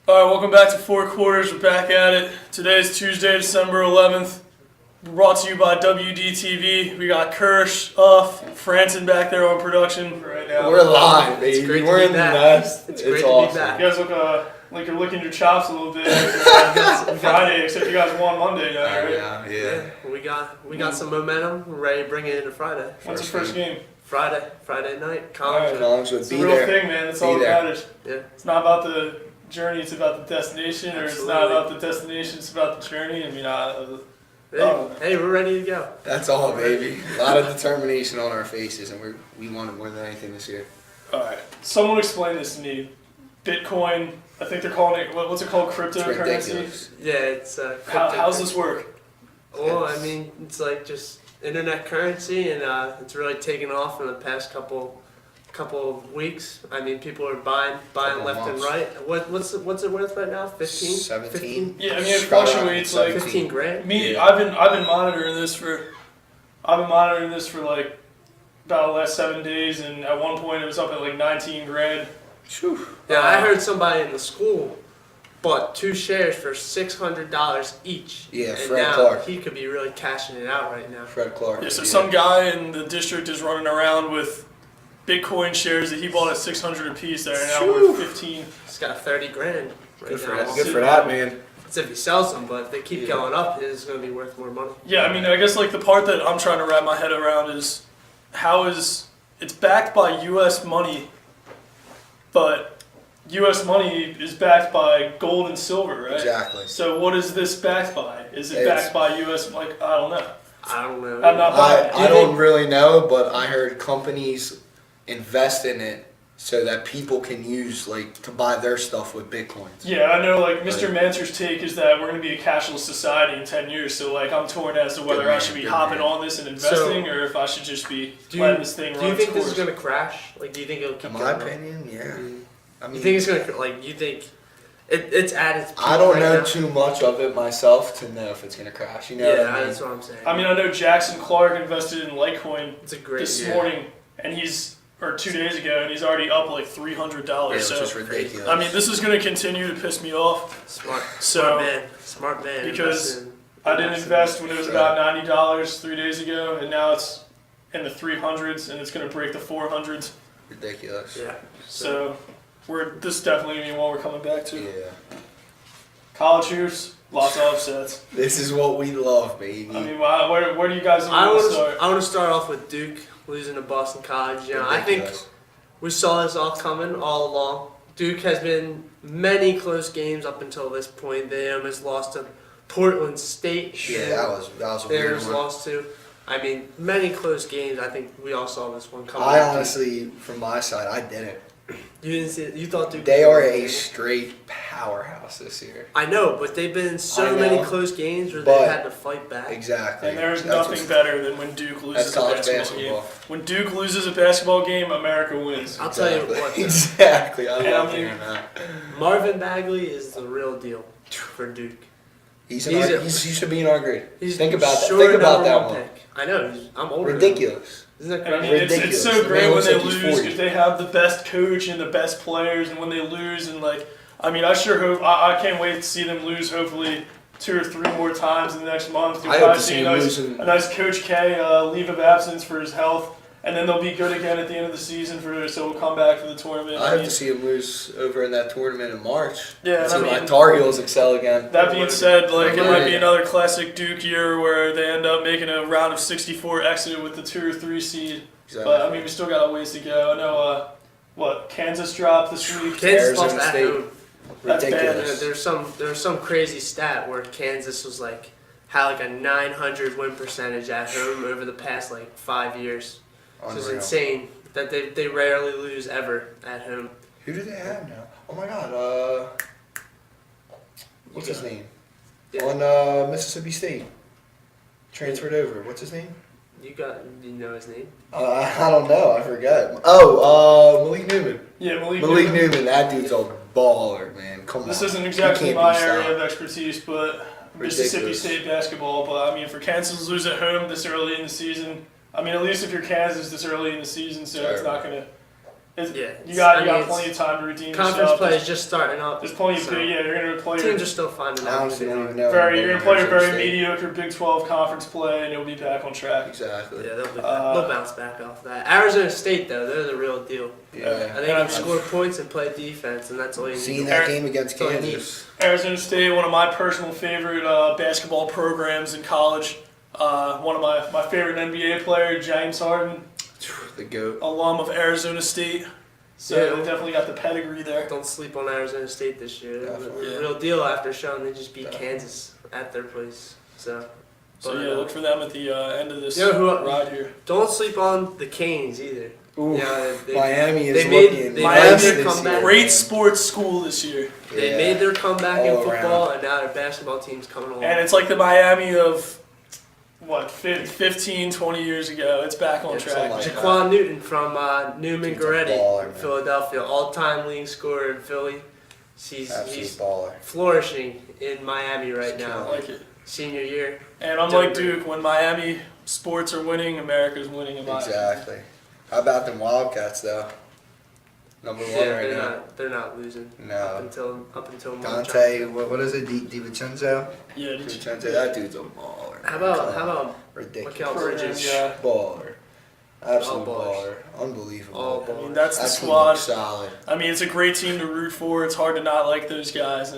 All right, welcome back to Four Quarters. We're back at it. Today is Tuesday, December 11th. Brought to you by WDTV. We got Kirsch, Uff, Franson back there on production right now. We're live, baby. It's great We're to in be the back. nest. It's It's great to awesome. be back. You guys look like you're licking your chops a little bit after Friday, except you guys won Monday night, right? Yeah. We got some momentum. We're ready to bring it into Friday. What's the first game? Friday night. Alright. Collins would It's be a real there. thing, man. That's Be all that there. matters. Yeah. It's not about the journey, it's about the destination, or it's not Absolutely. about the destination, it's about the journey. I mean, Hey, we're ready to go. That's all, baby. A lot of determination on our faces, and we want it more than anything this year. all right. Someone explain this to me. Bitcoin, I think they're calling it, what's it called, It's cryptocurrency? ridiculous. Yeah, it's How's this work? Well, I mean, it's like just internet currency, and it's really taken off in the past couple of weeks. I mean, people are buying Couple left and months. right. What's it worth right now? 15? 17. Yeah, I mean, it Shot around fluctuates like 15 grand. me. Yeah. I've been monitoring this for like about the last 7 days, and at one point it was up at like 19 grand. Whew. Yeah, I heard somebody in the school bought 2 shares for $600 each. Yeah, and Fred now Clark. he could be really cashing it out right now. Fred Clark. Yeah, so some guy in the district is running around with Bitcoin shares that he bought at 600 apiece that are now worth 15. He's got 30 grand right Good for now. that. Good for that, man. That's if he sells them, but if they keep going up, it's going to be worth more money. Yeah, I mean, I guess like the part that I'm trying to wrap my head around is it's backed by U.S. money, but U.S. money is backed by gold and silver, right? Exactly. So what is this backed by? Is it It's- backed by U.S. like I don't know. I don't know. I'm not buying it. I don't really know, but I heard companies invest in it so that people can use to buy their stuff with Bitcoins. Yeah, I know. Like Mr. Manser's take is that we're going to be a cashless society in 10 years. So like I'm torn as to whether I should be hopping on this and investing, or if I should just be letting this thing run. Do you think its this is course. going to crash? Like, do you think it'll keep In going my up? opinion, yeah. I mean, You think it's going to, you think it's at its peak I don't right know now? too much of it myself to know if it's gonna crash. You know Yeah, what I mean? that's what I'm saying. I mean, I know Jackson Clark invested in Litecoin It's a great this yeah. morning, and or 2 days ago, and he's already up like $300. Yeah, which So is ridiculous. I mean, this is going to continue to piss me off. Smart So man. because Invest in- I didn't invest when it was about $90 3 days ago, and now it's in the 300s, and it's going to break the 400s. Ridiculous. Yeah. So this is definitely gonna be one we're coming back to. Yeah. College hoops, lots of upsets. This is what we love, baby. I mean, where do you guys I want to want start? to start off with Duke losing to Boston College. You know, I think Ridiculous. we saw this all coming all along. Duke has been many close games up until this point. They almost lost to Portland State. Yeah, that was a They weird almost one. lost to. I mean, many close games. I think we all saw this one coming. I honestly, from my side, I didn't. You didn't see it. You thought Duke. They was are gonna a win. straight powerhouse this year. I know, but they've been in I so know, many close games where but- they've had to fight back. Exactly. And there's That's nothing what's- better than when Duke That's loses a college basketball basketball. game. When Duke loses a basketball game, America wins. I'll tell you Exactly. what. though. Exactly. I And love I mean- hearing that. Marvin Bagley is the real deal for Duke. He should be in our grade. He's Think about that. sure Think about number that one one. pick. I know. I'm older. Ridiculous. Isn't that And I crazy? mean, it's Ridiculous. so The great man when looks they like he's lose 40. because they have the best coach and the best players, and when they lose, and I mean, I sure hope I can't wait to see them lose. Hopefully, 2 or 3 more times in the next month. You'll I hope probably to see see him a nice, losing. a nice Coach K leave of absence for his health, and then they'll be good again at the end of the season so we'll come back for the tournament. I hope to see him lose over in that tournament in March. Yeah, and See I my mean, Tar Heels excel again. that being said, it might be Yeah. another classic Duke year where they end up making a round of 64 exit with the 2 or 3 seed. Exactly. But I mean, we still got a ways to go. I know Kansas dropped this week. Kansas lost Arizona at State. home. That's bad. Ridiculous. There's some crazy stat where Kansas was had a 900 win percentage at home over the past 5 years. So it's Unreal. insane that they rarely lose ever at home. Who do they have now? Oh my God. What's his name? Yeah. On Mississippi State. Transferred over. What's his name? Do you know his name? I don't know. I forgot. Oh, Malik Newman. Yeah, Malik Newman. That dude's a baller, man. Come on. This isn't He exactly can't my be area stopped. of expertise, but Mississippi Ridiculous. State basketball. But I mean, for Kansas to lose at home this early in the season, I mean, at least if you're Kansas this early in the season, so it's not gonna You got plenty of time to redeem conference yourself. play is just starting up. There's plenty of so you're gonna play. Teams are still finding I out. honestly don't even know. You're gonna play a very State. mediocre Big 12 conference play, and you'll be back on track. Exactly. Yeah, they'll bounce back off that. Arizona State though, they're the real deal. Yeah. I think can score points and play defense, and that's all you need. Seeing that game against Kansas. Arizona State, one of my personal favorite basketball programs in college. One of my favorite NBA player, James Harden, The GOAT. alum of Arizona State. So they definitely got the pedigree there. Don't sleep on Arizona State this year. They're Definitely. the real deal after showing they just beat Kansas at their place. So Look for them at the end of this ride here. Don't sleep on the Canes either. Ooh, Yeah, Miami is they made- looking they nice made this their comeback. year. Great sports school this year. They Yeah. made their comeback in All football, around. and now their basketball team's coming along. And it's like the Miami of, 15, 20 years ago. It's back on track. something like that. Jaquan Newton from Newman Dude's a Goretti, baller, man. Philadelphia, all-time leading scorer in Philly. He's Absolute baller. flourishing in Miami right I now. like it. Senior year. And unlike Duke, when Miami sports are winning, America's winning in Miami. Exactly. How about them Wildcats though? Number one right now. They're not losing. No. Up until March. Dante, what is it? DiVincenzo? Yeah, did you DiVincenzo, that dude's a baller. How about Ridiculous. Mikal Bridges? Yeah. Baller. Absolute All ballers. baller. Unbelievable. All I mean, ballers. that's the That team squad. looks solid. I mean, it's a great team to root for. It's hard to not like those guys,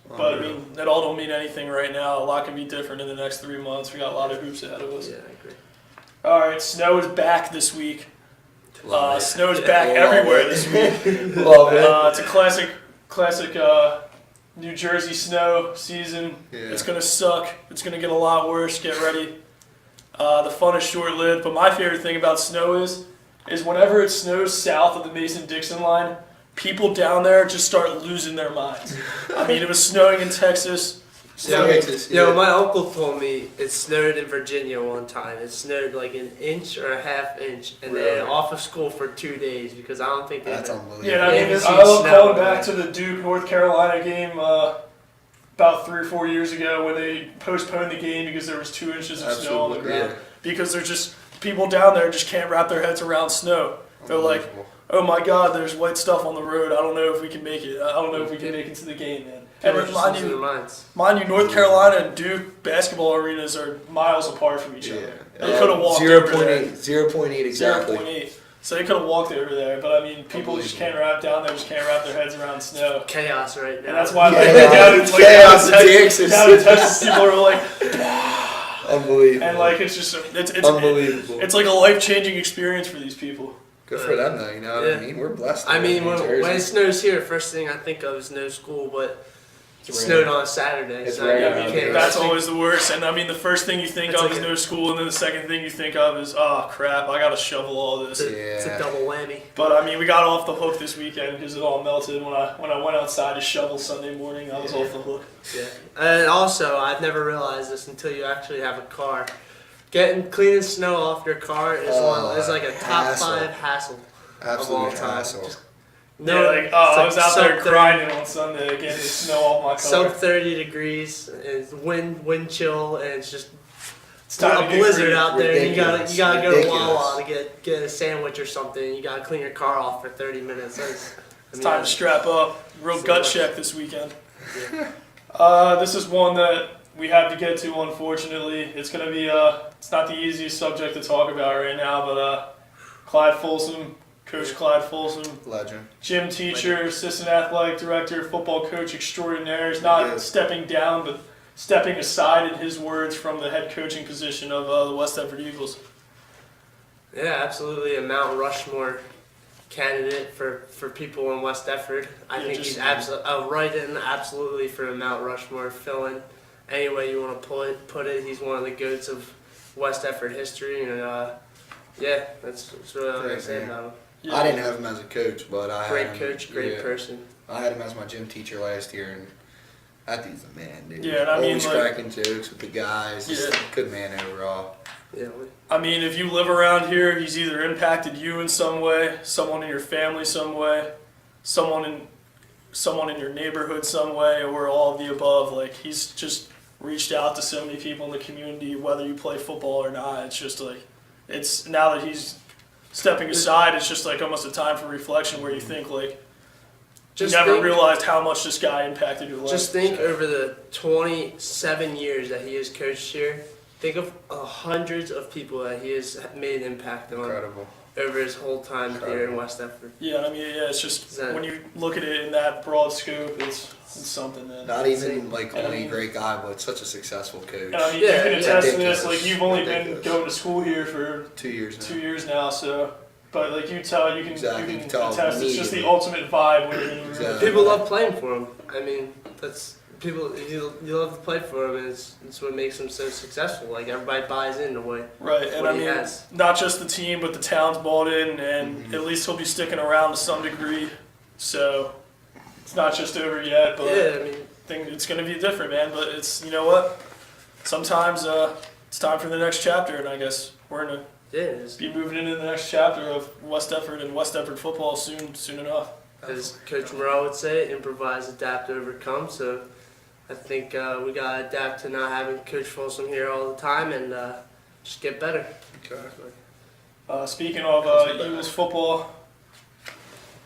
but I mean, that all don't mean anything right now. A lot can be different in the next 3 months. We got a lot of hoops ahead of us. Yeah, I agree. All right, snow is back this week. Love it. Snow is back Love everywhere it. this week. Love it. It's a classic New Jersey snow season. Yeah. It's gonna suck. It's gonna get a lot worse. Get ready. The fun is short-lived, but my favorite thing about snow is whenever it snows south of the Mason-Dixon line, people down there just start losing their minds. I mean, it was snowing in Texas. My uncle told me it snowed in Virginia one time. It snowed like an inch or a half inch, and they're off of school for 2 days because I don't think they. That's unbelievable. Yeah, I mean, Yeah, I love snow, calling man. back to the Duke North Carolina game about 3 or 4 years ago when they postponed the game because there was 2 inches of snow on the Absolutely, ground. Because they're just people down there just can't wrap their heads around snow. They're like, oh my God, there's white stuff on the road. I don't know if we can make it. I don't know if we can make it to the game, man. And People are just losing their minds. mind you, North Carolina and Duke basketball arenas are miles apart from each other. Yeah. They could have walked over there. 0.8 exactly. 0.8. So they could have walked over there, but I mean, people just can't wrap down there, just can't wrap their heads around snow. Chaos right now. And that's why Chaos in Texas. down in Texas, people are like, Unbelievable. and like it's just it's Unbelievable. It's like a life-changing experience for these people. Good for them though, you know what Yeah. I mean? We're blessed. I to live mean, in when Jersey. it snows here, first thing I think of is no school, but it snowed on a Saturday. It's so raining. you I mean, can't that's really always the worst. And I mean, the first thing you think It's of like is a- no school, and then the second thing you think of is, oh crap, I gotta shovel all this. It's a double whammy. But I mean, we got off the hook this weekend because it all melted when I went outside to shovel Sunday morning. I was off the hook. Yeah. And also, I've never realized this until you actually have a car. Cleaning snow off your car is like a top hassle. 5 hassle of all Absolute time. hassle. I was out there sub-30 grinding on Sunday getting the snow off my car. Sub 30 degrees, and it's wind chill, and it's just It's time a to get blizzard creative. out there. And you gotta Ridiculous. go to Ridiculous. Wawa to get a sandwich or something. You gotta clean your car off for 30 minutes. It's time to strap up. Real So gut much. check this weekend. Yeah. This is one that we have to get to, unfortunately. It's gonna be it's not the easiest subject to talk about right now, but Clyde Folsom, Coach Clyde Folsom, Legend. gym teacher, assistant athletic director, football coach extraordinaire, is not Yeah. stepping down, but stepping aside in his words from the head coaching position of the West Effort Eagles. Yeah, absolutely a Mount Rushmore candidate for people in West Effort. I Yeah, think just- he's absolutely for a Mount Rushmore fill-in. Any way you want to put it, he's one of the goats of West Effort history, and that's really all I can say about him. Yeah. I didn't have him as a coach, but I Great had him, coach, great yeah. person. I had him as my gym teacher last year, and that dude's a man, dude. Yeah, and I mean, always like- cracking jokes with the guys. Just Yeah. good man overall. Yeah, I mean, if you live around here, he's either impacted you in some way, someone in your family some way, someone in your neighborhood some way, or all of the above. Like, he's just reached out to so many people in the community, whether you play football or not. It's just like, it's now that he's stepping aside, it's just like almost a time for reflection where you think like Just you never think- realized how much this guy impacted your life. Just think over the 27 years that he has coached here. Think of hundreds of people that he has made an impact on Incredible. over his whole time here in West Effort. Yeah, I mean, yeah, it's just That- when you look at it in that broad scope, it's something that. Not even like And I only a mean- great guy, but such a successful coach. And I mean, Yeah, you can yeah. attest to this. Ridiculous. Like you've only been Ridiculous. going to school here for 2 years now. 2 years now, so. But like you tell, you can Exactly, you you can can tell attest. It's just the immediately. ultimate vibe when you're in the room. Exactly. People love playing for him. I mean, that's people. You love to play for him, and it's what makes him so successful. Like everybody buys in the way. Right, and What I he mean, has. not just the team, but the town's bought in, and Mm-hmm. at least he'll be sticking around to some degree. So it's not just over yet, but Yeah, I mean, think it's going to be different, man. But it's, you know what? Sometimes it's time for the next chapter, and I guess we're going to yeah. It's, be moving into the next chapter of West Effort and West Effort football soon enough. as Coach Morrell would say, improvise, adapt, overcome. So I think we gotta adapt to not having Coach Folsom here all the time and just get better. Exactly. Speaking of Eagles football,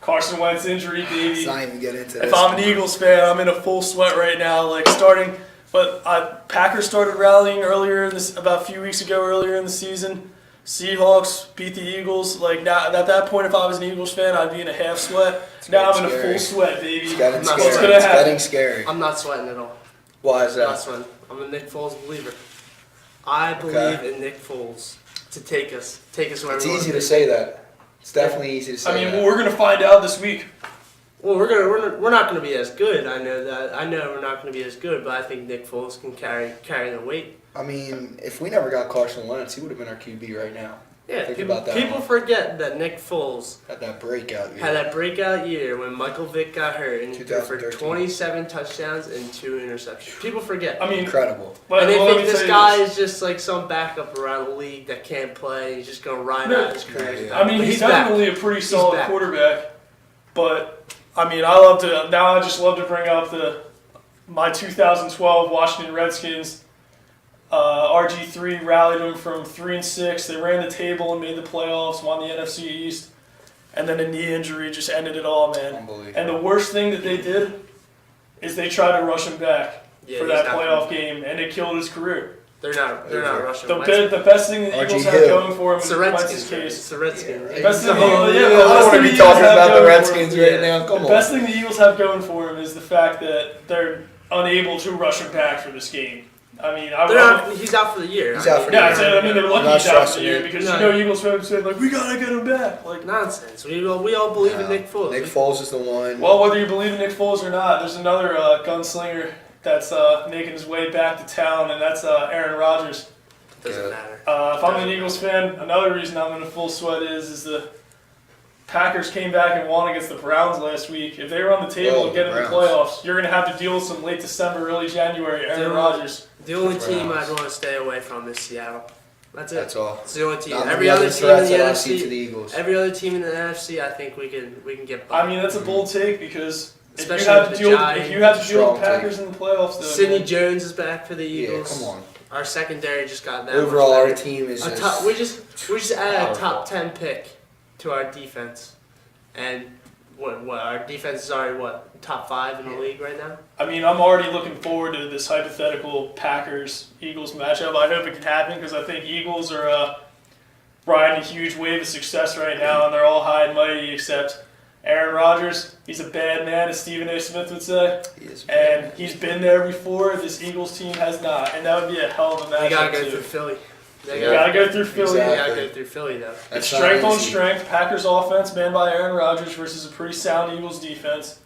Carson Wentz injury, baby. Let's not even get into this. If I'm an Eagles fan, I'm in a full sweat right now. Like starting, but Packers started rallying about a few weeks ago, earlier in the season. Seahawks beat the Eagles. Like now, at that point, if I was an Eagles fan, I'd be in a half sweat. Now I'm in a scary. full sweat, baby. It's getting I'm not scary. What's gonna It's happen? getting scary. I'm not sweating at all. Why is I'm not that? sweating. I'm a Nick Foles believer. I believe Okay. in Nick Foles to take us where It's we want easy to to say that. It's definitely easy to say I mean, that. we're gonna find out this week. Well, we're not going to be as good. I know that. I know we're not going to be as good, but I think Nick Foles can carry the weight. I mean, if we never got Carson Wentz, he would have been our QB right now. Yeah, Think people, about that people one. forget that Nick Foles Had that breakout year. had that breakout year when Michael Vick got hurt and he threw for 2013. 27 touchdowns and 2 interceptions. People forget. I mean, Incredible. but And they well, let think me this tell you guy this. is just like some backup around the league that can't play. He's just going to ride No. out his career. Yeah. I mean, But he's back. definitely a pretty solid back. quarterback. But I mean, I just love to bring up my 2012 Washington Redskins. RG3 rallied them from 3-6. They ran the table and made the playoffs, won the NFC East, and then a knee injury just ended it all, man. Unbelievable. And the worst thing that they did is they tried to rush him back Yeah, for he's that not- playoff game, and it killed his career. They're not rushing. The, Wentz. the best thing the Eagles RG have Hill. going for him It's in the Redskins. Wentz's case. It's the Redskins. Yeah. Best thing the No, Eagles, yeah, yeah, I the don't best want to thing be the talking Eagles have about the going for Redskins them- right Yeah. now. Come The on. best thing the Eagles have going for him is the fact that they're unable to rush him back for this game. I mean, He's out for the year. He's out for the yeah, year. I mean, they're lucky Not he's out for the stressing year it. because No. you know Eagles fans say like we gotta get him back. Like, Nonsense. We all believe in No. Nick Foles. Nick Foles is the one. well, whether you believe in Nick Foles or not, there's another gunslinger that's making his way back to town, and that's Aaron Rodgers. Doesn't Yeah. matter. If I'm an Eagles fan, another reason I'm in a full sweat is the Packers came back and won against the Browns last week. If they were on the table Oh, and get in the Browns. playoffs, you're going to have to deal with some late December, early January Aaron Yeah. Rodgers. The only team Browns. I'd want to stay away from is Seattle. That's it. That's all. It's the only team. Not Every many other other team in threats the that I see to the NFC, Eagles. every other team in the NFC, I think we can get by. I mean, that's a bold take because if you Especially have with to the deal Giants. if you have to deal with Strong take. Packers in the playoffs, though, Sidney man. Jones is back for the Yeah, Eagles. come on. Our secondary just got that. Overall, much our better. team is A just top, we just added a powerful. top 10 pick to our defense, and what our defense is already top 5 in the league right now. I mean, I'm already looking forward to this hypothetical Packers-Eagles matchup. I hope it can happen because I think Eagles are riding a huge wave of success right now, and they're all high and mighty except Aaron Rodgers. He's a bad man, as Stephen A. Smith would say, He is. and he's been there before. This Eagles team has not, and that would be a hell of a They gotta matchup go too. through Philly. They You gotta go through Philly. They Exactly. gotta go through Philly though. It's That's not strength on easy. strength. Packers offense manned by Aaron Rodgers versus a pretty sound Eagles defense.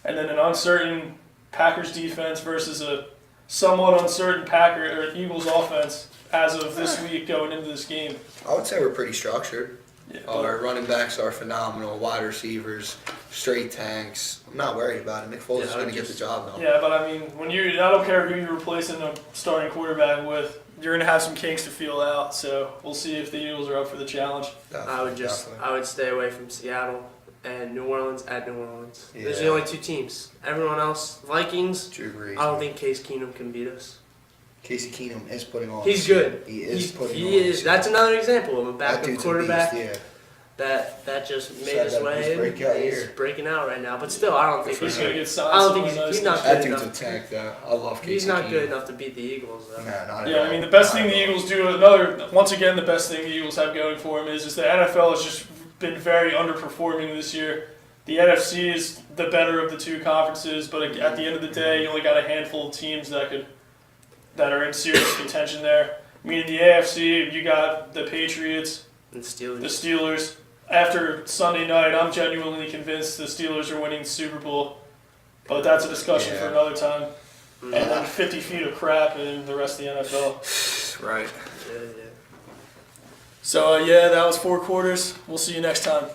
And then an uncertain Packers defense versus a somewhat uncertain Eagles offense as of this week going into this game. I would say we're pretty structured. Yeah, Our running backs are phenomenal. Wide receivers, straight tanks. I'm not worried about it. Nick Foles Yeah, is I going would to get the just- job done. yeah, but I mean, I don't care who you're replacing a starting quarterback with, you're gonna have some kinks to feel out. So we'll see if the Eagles are up for the challenge. Definitely. I would stay away from Seattle and New Orleans at New Orleans. There's the Yeah. only 2 teams. Everyone else, Vikings. Drew Brees. I don't think Case Keenum can beat us. Casey Keenum is putting on. He's good. He is putting on. He is. That's another example of a That backup dude's quarterback. a beast, that just made Said his that way was in. breakout He's year. breaking out right now, but still, I don't think He's he's. gonna get signed. I don't think somewhere he's nice not next good That dude's enough. a tank, though. I love Casey He's not Keenum. good enough to beat the Eagles, though. Nah, not at Yeah, all. I mean the best Not thing at the all. Eagles do. Once again, the best thing the Eagles have going for them is the NFL has just been very underperforming this year. The NFC is the better of the two conferences, but at the end of the day, you only got a handful of teams that are in serious contention there. I mean, in the AFC, you got the Patriots, And Steelers. the Steelers. After Sunday night, I'm genuinely convinced the Steelers are winning the Super Bowl, but that's a discussion for Yeah. another time. Mhm. And then 50 feet of crap in the rest of the NFL. Right. Yeah. So, yeah, that was 4 quarters. We'll see you next time.